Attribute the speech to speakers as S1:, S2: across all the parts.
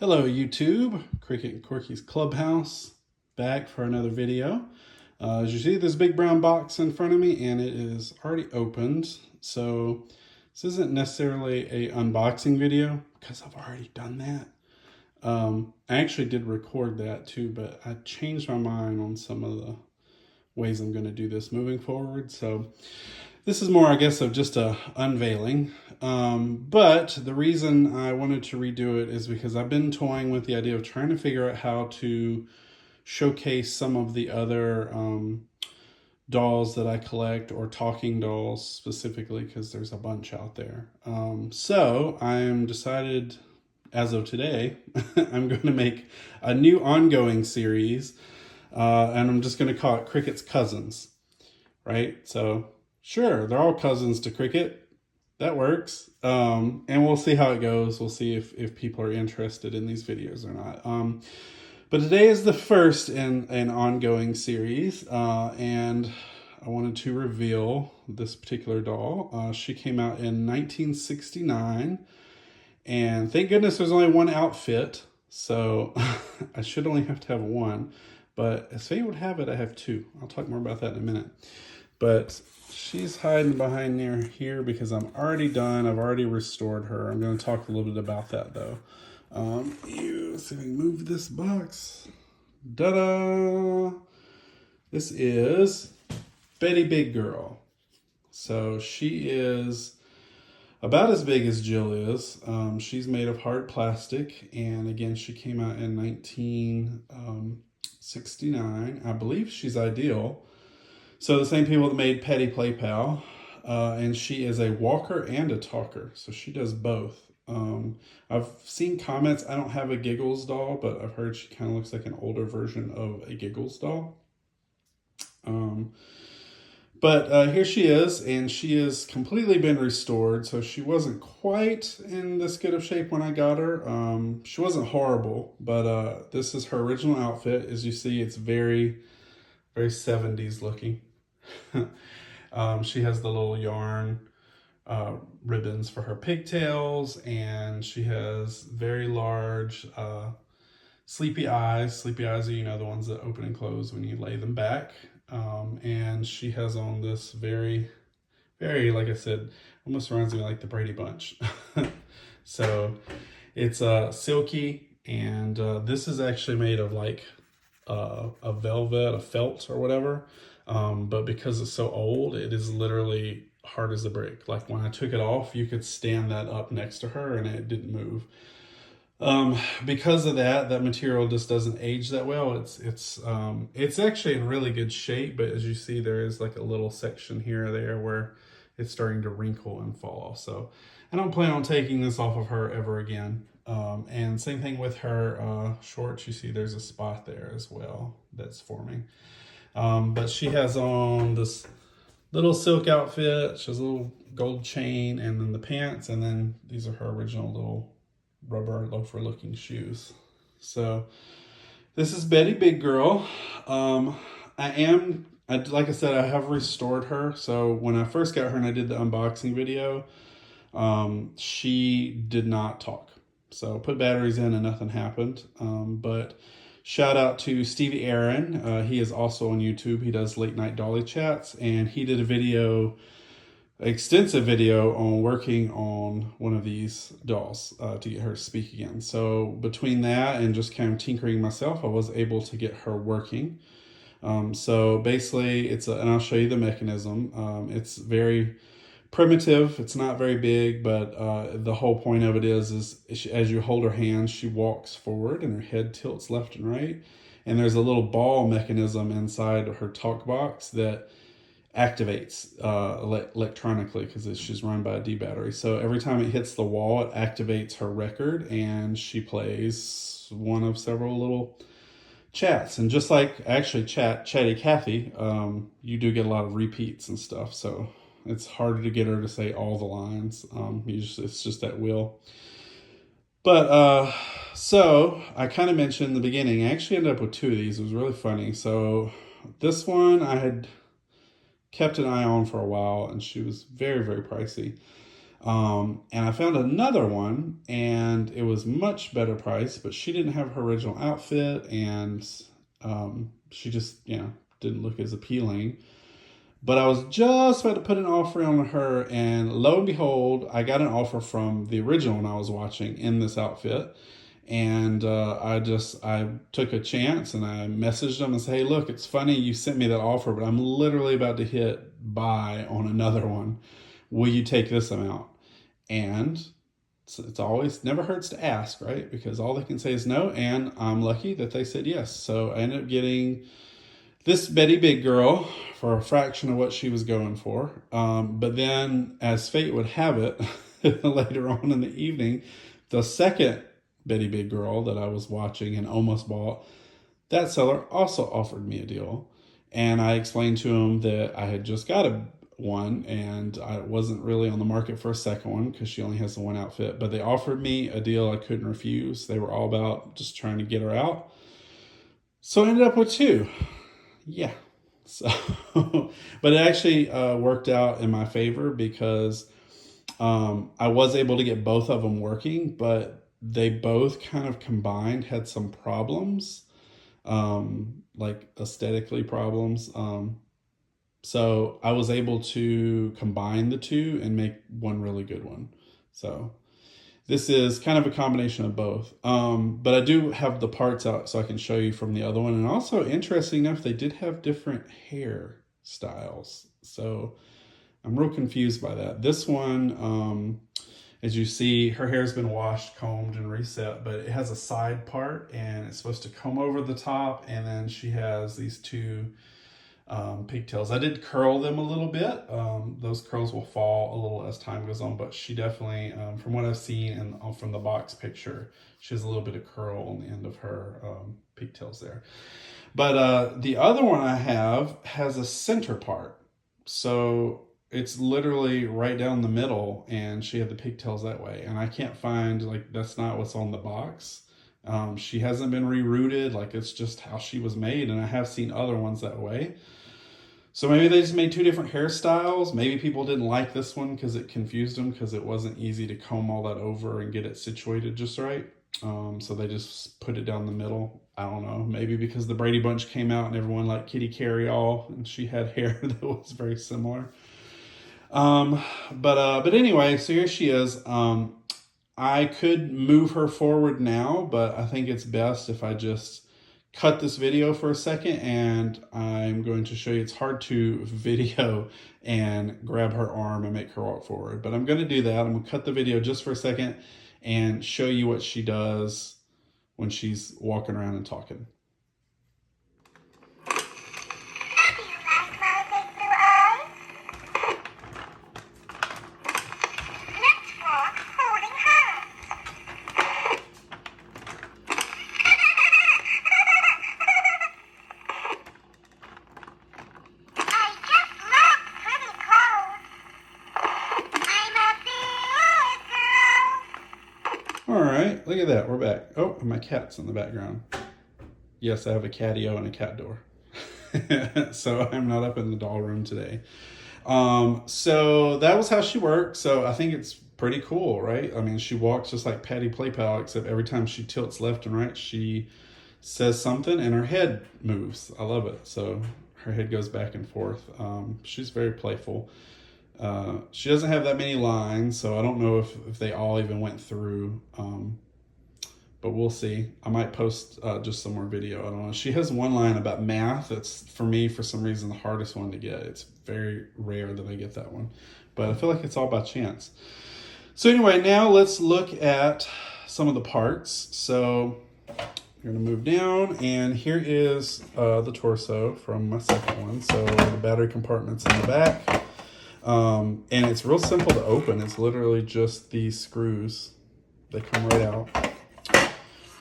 S1: Hello YouTube, Cricket and Corky's Clubhouse, back for another video. As you see, this big brown box in front of me and it is already opened. So this isn't necessarily a unboxing video because I've already done that. I actually did record that too, but I changed my mind on some of the ways I'm going to do this moving forward. So this is more, I guess, of just a unveiling. But the reason I wanted to redo it is because I've been toying with the idea of trying to figure out how to showcase some of the other dolls that I collect, or talking dolls specifically, because there's a bunch out there. So I am decided, as of today, I'm going to make a new ongoing series, and I'm just going to call it Cricket's Cousins, right? So sure, they're all cousins to Cricket. That works. And we'll see how it goes. We'll see if people are interested in these videos or not. But today is the first in an ongoing series, and I wanted to reveal this particular doll. She came out in 1969, and thank goodness there's only one outfit, so I should only have to have one. But as fate would have it, I have two. I'll talk more about that in a minute. But she's hiding behind near here because I'm already done. I've already restored her. I'm going to talk a little bit about that though. See if I can move this box. Da-da! This is Betty Big Girl. So she is about as big as Jill is. She's made of hard plastic, and again, she came out in 1969. I believe she's Ideal. So the same people that made Petty Play Pal, and she is a walker and a talker, so she does both. I've seen comments. I don't have a Giggles doll, but I've heard she kind of looks like an older version of a Giggles doll. But here she is, and she has completely been restored, so she wasn't quite in this good of shape when I got her. She wasn't horrible, but this is her original outfit. As you see, it's very, very 70s looking. She has the little yarn ribbons for her pigtails, and she has very large sleepy eyes. Sleepy eyes are, the ones that open and close when you lay them back. And she has on this very, very, like I said, almost reminds me like the Brady Bunch. So it's silky, and this is actually made of like a velvet, a felt or whatever. But because it's so old, it is literally hard as a brick. Like when I took it off, you could stand that up next to her and it didn't move. Because of that material just doesn't age that well. It's actually in really good shape, but as you see, there is like a little section here or there where it's starting to wrinkle and fall off. So I don't plan on taking this off of her ever again. And same thing with her shorts. You see there's a spot there as well that's forming. But she has on this little silk outfit. She has a little gold chain, and then the pants, and then these are her original little rubber loafer looking shoes. So this is Betty Big Girl. Like I said, I have restored her. So when I first got her and I did the unboxing video, she did not talk. So put batteries in and nothing happened. But shout out to Stevie Aaron. He is also on YouTube. He does late night dolly chats, and he did a extensive video on working on one of these dolls to get her to speak again. So between that and just kind of tinkering myself, I was able to get her working. So basically and I'll show you the mechanism. It's very primitive. It's not very big, but the whole point of it is as you hold her hand, she walks forward and her head tilts left and right. And there's a little ball mechanism inside her talk box that activates electronically, because she's run by a D battery. So every time it hits the wall, it activates her record, and she plays one of several little chats. And just like actually Chatty Cathy, you do get a lot of repeats and stuff. So it's harder to get her to say all the lines. It's just that will. But so I kind of mentioned in the beginning, I actually ended up with two of these. It was really funny. So this one I had kept an eye on for a while, and she was very, very pricey. And I found another one, and it was much better price, but she didn't have her original outfit, and she just, didn't look as appealing. But I was just about to put an offer on her, and lo and behold, I got an offer from the original one I was watching in this outfit. And I took a chance, and I messaged them and said, hey, look, it's funny you sent me that offer, but I'm literally about to hit buy on another one. Will you take this amount? And it's always never hurts to ask, right? Because all they can say is no, and I'm lucky that they said yes. So I ended up getting this Betty Big Girl for a fraction of what she was going for. But then, as fate would have it, later on in the evening, the second Betty Big Girl that I was watching and almost bought, that seller also offered me a deal. And I explained to him that I had just got one, and I wasn't really on the market for a second one because she only has the one outfit. But they offered me a deal I couldn't refuse. They were all about just trying to get her out. So I ended up with two. Yeah. So, but it actually worked out in my favor because I was able to get both of them working, but they both kind of combined had some problems, like aesthetically problems. So I was able to combine the two and make one really good one. So this is kind of a combination of both. But I do have the parts out so I can show you from the other one. And also, interesting enough, they did have different hair styles. So I'm real confused by that. This one, as you see, her hair's been washed, combed, and reset, but it has a side part, and it's supposed to comb over the top, and then she has these two pigtails. I did curl them a little bit. Those curls will fall a little as time goes on, but she definitely, from what I've seen and from the box picture, she has a little bit of curl on the end of her pigtails there. But the other one I have has a center part. So it's literally right down the middle, and she had the pigtails that way. And I can't find, like, that's not what's on the box. She hasn't been rerouted, like it's just how she was made, and I have seen other ones that way. So maybe they just made two different hairstyles. Maybe people didn't like this one because it confused them because it wasn't easy to comb all that over and get it situated just right. So they just put it down the middle. I don't know, maybe because the Brady Bunch came out and everyone liked Kitty Carry-All, and she had hair that was very similar. But anyway, so here she is. I could move her forward now, but I think it's best if I just cut this video for a second, and I'm going to show you. It's hard to video and grab her arm and make her walk forward, but I'm going to do that. I'm going to cut the video just for a second and show you what she does when she's walking around and talking. All right, look at that. We're back. Oh, and my cat's in the background. Yes, I have a catio and a cat door. So I'm not up in the doll room today. So that was how she worked. So I think it's pretty cool, right? I mean, she walks just like Patty Play Pal, except every time she tilts left and right, she says something and her head moves. I love it. So her head goes back and forth. She's very playful. She doesn't have that many lines, so I don't know if they all even went through, but we'll see. I might post just some more video. I don't know. She has one line about math. That's, for me, for some reason, the hardest one to get. It's very rare that I get that one, but I feel like it's all by chance. So anyway, now let's look at some of the parts. So you're going to move down, and here is the torso from my second one. So the battery compartment's in the back. And it's real simple to open. It's literally just these screws. They come right out.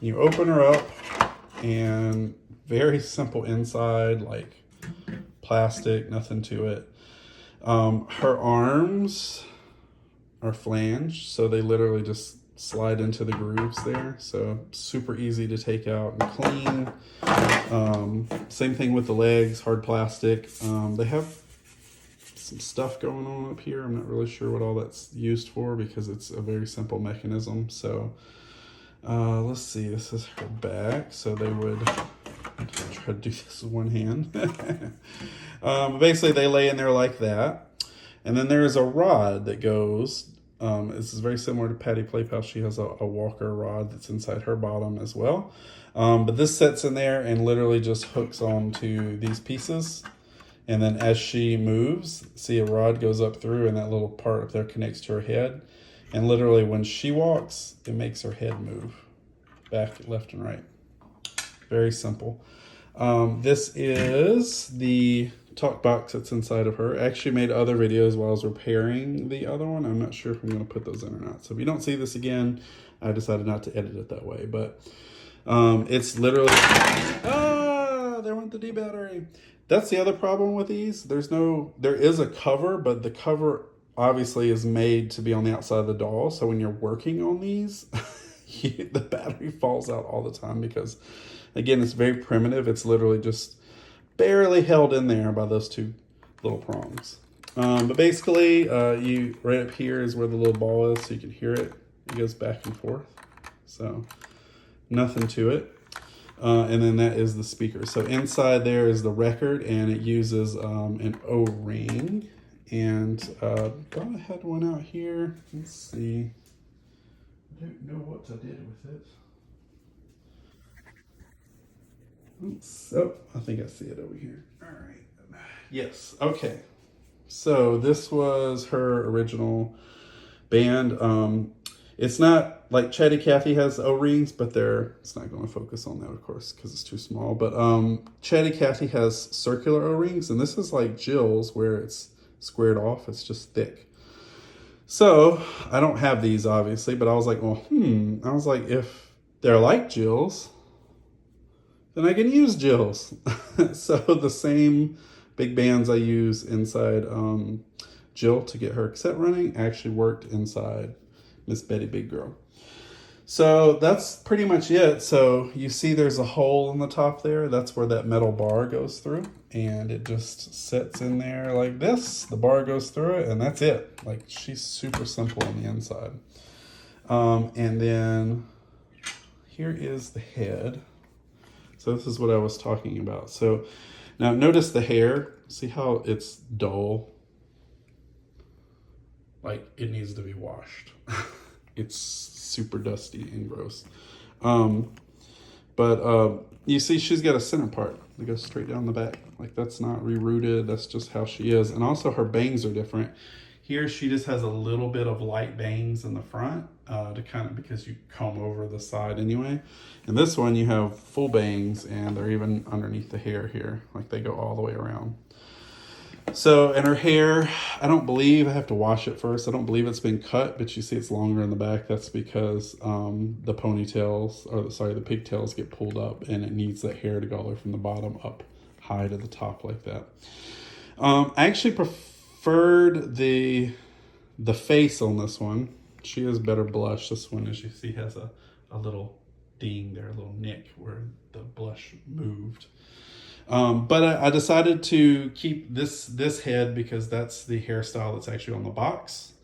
S1: You open her up, and very simple inside, like plastic, nothing to it. Her arms are flanged, so they literally just slide into the grooves there. So super easy to take out and clean. Same thing with the legs, hard plastic. They have some stuff going on up here. I'm not really sure what all that's used for because it's a very simple mechanism. So let's see, this is her back. So they would try to do this with one hand. Basically they lay in there like that. And then there is a rod that goes, this is very similar to Patty Playpal. She has a walker rod that's inside her bottom as well. But this sits in there and literally just hooks onto these pieces. And then as she moves, see a rod goes up through and that little part up there connects to her head. And literally when she walks, it makes her head move back, left and right. Very simple. This is the talk box that's inside of her. I actually made other videos while I was repairing the other one. I'm not sure if I'm going to put those in or not. So if you don't see this again, I decided not to edit it that way. But it's literally... there went the D battery. That's the other problem with these. There is a cover, but the cover obviously is made to be on the outside of the doll. So when you're working on these, the battery falls out all the time because, again, it's very primitive. It's literally just barely held in there by those two little prongs. But basically, right up here is where the little ball is, so you can hear it. It goes back and forth. So nothing to it. And then that is the speaker. So inside there is the record, and it uses an O-ring. And thought I had one out here. Let's see. I don't know what I did with it. Oops. Oh, I think I see it over here. All right. Yes. Okay. So this was her original band. It's not like Chatty Cathy has O-rings, but it's not going to focus on that, of course, because it's too small. But Chatty Cathy has circular O-rings, and this is like Jill's where it's squared off. It's just thick. So I don't have these, obviously, but I was like, well, I was like, if they're like Jill's, then I can use Jill's. So the same big bands I use inside Jill to get her cassette running actually worked inside Miss Betty Big Girl. So that's pretty much it. So you see there's a hole in the top there. That's where that metal bar goes through. And it just sits in there like this. The bar goes through it, and that's it. Like, she's super simple on the inside. And then here is the head. So this is what I was talking about. So now notice the hair. See how it's dull? Like, it needs to be washed. It's super dusty and gross. But you see she's got a center part that goes straight down the back. Like, that's not rerouted. That's just how she is. And also her bangs are different. Here she just has a little bit of light bangs in the front to kind of, because you comb over the side anyway. And this one you have full bangs, and they're even underneath the hair here. Like, they go all the way around. So, and her hair, I don't believe, I have to wash it first. I don't believe it's been cut, but you see it's longer in the back. That's because the ponytails, or sorry, the pigtails get pulled up, and it needs that hair to go all the way from the bottom up high to the top like that. I actually preferred the face on this one. She has better blush. This one, as you see, has a little ding there, a little nick where the blush moved. But I decided to keep this head because that's the hairstyle that's actually on the box,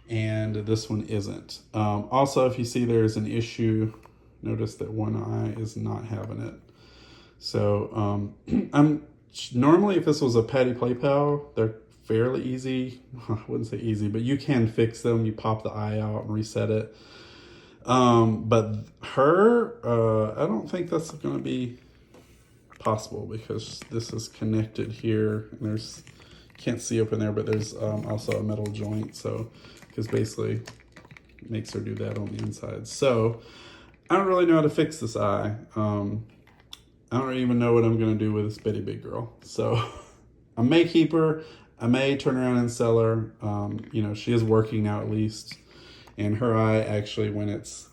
S1: and this one isn't. Also, if you see there's an issue, notice that one eye is not having it. So I'm normally, if this was a Patty Playpal, they're fairly easy. I wouldn't say easy, but you can fix them. You pop the eye out and reset it. But her, I don't think that's going to be possible because this is connected here, and there's, can't see up in there, but there's also a metal joint, so because basically it makes her do that on the inside. So I don't really know how to fix this eye. I don't even know what I'm gonna do with this Betty Big Girl. So I may keep her, I may turn around and sell her. You know, she is working now at least, and her eye actually, when it's,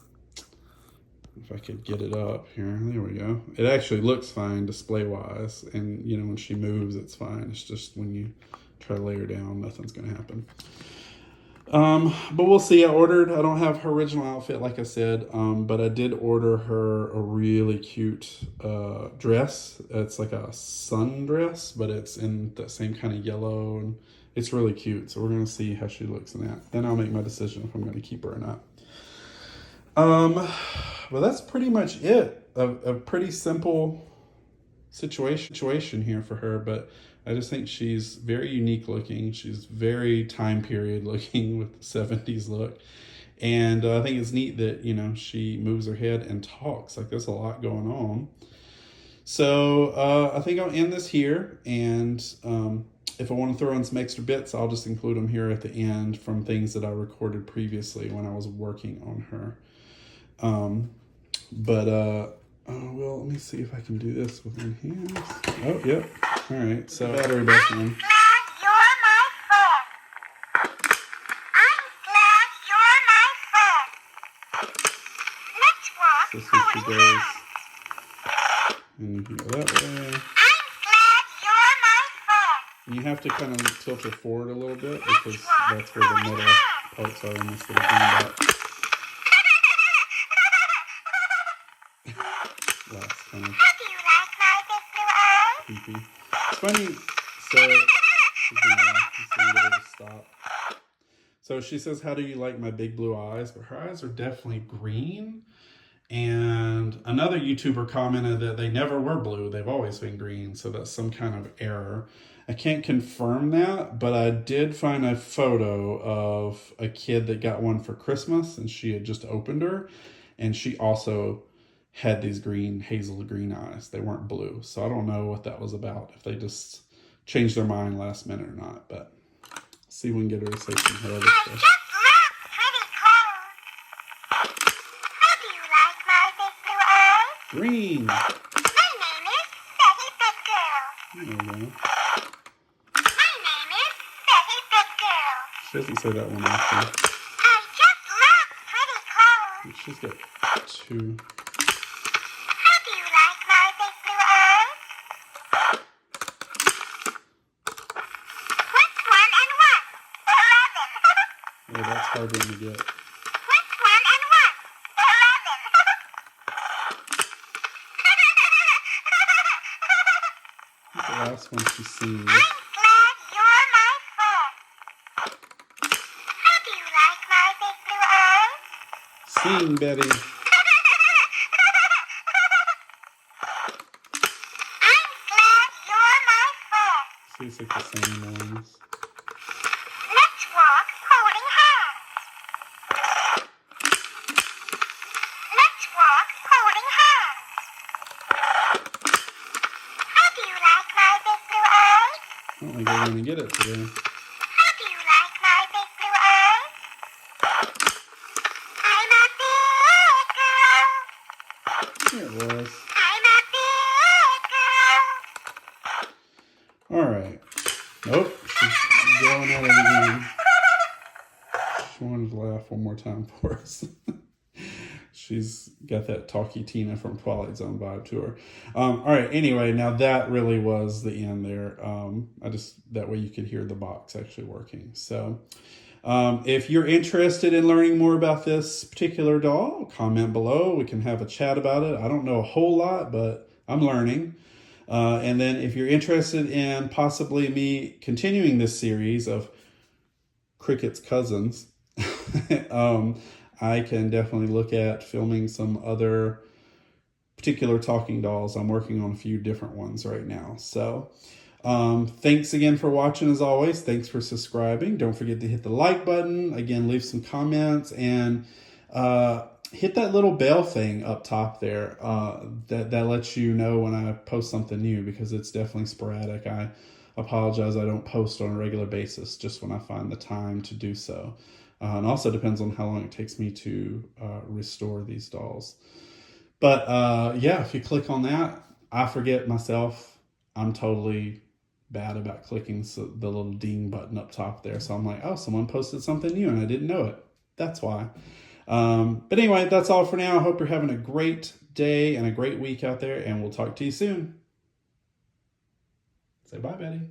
S1: if I could get it up here, there we go. It actually looks fine display-wise, and you know, when she moves, it's fine. It's just when you try to lay her down, nothing's gonna happen. But we'll see. I don't have her original outfit, like I said, but I did order her a really cute dress. It's like a sundress, but it's in the same kind of yellow and it's really cute. So we're going to see how she looks in that. Then I'll make my decision if I'm going to keep her or not. Well, that's pretty much it. A pretty simple situation here for her, but I just think she's very unique looking. She's very time period looking with the 70s look. And I think it's neat that, you know, she moves her head and talks. Like, there's a lot going on. So I think I'll end this here. And if I want to throw in some extra bits, I'll just include them here at the end from things that I recorded previously when I was working on her. Well, let me see if I can do this with my hands. Oh, yep. All right. So battery back in. So see if she goes. And you can go that way. And you have to kind of tilt her forward a little bit because that's where the metal parts are in this little greenback. That's kind of creepy. It's funny, so she's gonna get her to stop. So she says, "How do you like my big blue eyes?" But her eyes are definitely green. And another YouTuber commented that they never were blue. They've always been green. So that's some kind of error. I can't confirm that, but I did find a photo of a kid that got one for Christmas, and she had just opened her. And she also had these hazel green eyes. They weren't blue. So I don't know what that was about, if they just changed their mind last minute or not. But see if we can get her to say some other stuff. Green.
S2: My name is Betty Big Girl.
S1: There you go.
S2: My name is Betty Big Girl.
S1: She doesn't say that one often.
S2: I just love pretty clothes.
S1: She's got two.
S2: How do you like my big blue eyes? What's 1 and 1? 11.
S1: Oh, that's hard one to get.
S2: What's 1 and 11? 11.
S1: The last one she sings.
S2: I'm glad you're my friend. How do you like my big blue eyes?
S1: Sing, Betty.
S2: I'm glad you're my friend.
S1: She's like the same ones.
S2: Let's walk holding hands. Let's walk holding hands. How do you like my big blue eyes?
S1: I don't think we're going to get it today.
S2: How do you like my big blue eyes? I'm a big girl.
S1: There it was.
S2: I'm a big girl.
S1: All right. Nope. She's going at it again. She wanted to laugh one more time for us. She's got that talky Tina from Twilight Zone vibe to her. All right. Anyway, now that really was the end there. That way you could hear the box actually working. So if you're interested in learning more about this particular doll, comment below. We can have a chat about it. I don't know a whole lot, but I'm learning. And then if you're interested in possibly me continuing this series of Cricket's cousins, I can definitely look at filming some other particular talking dolls. I'm working on a few different ones right now. So thanks again for watching as always. Thanks for subscribing. Don't forget to hit the like button. Again, leave some comments and hit that little bell thing up top there. That lets you know when I post something new, because it's definitely sporadic. I apologize, I don't post on a regular basis, just when I find the time to do so. And also depends on how long it takes me to restore these dolls. But yeah, if you click on that, I forget myself. I'm totally bad about clicking the little ding button up top there. So I'm like, oh, someone posted something new and I didn't know it. That's why. But anyway, that's all for now. I hope you're having a great day and a great week out there, and we'll talk to you soon. Say bye, Betty.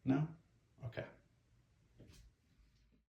S1: No?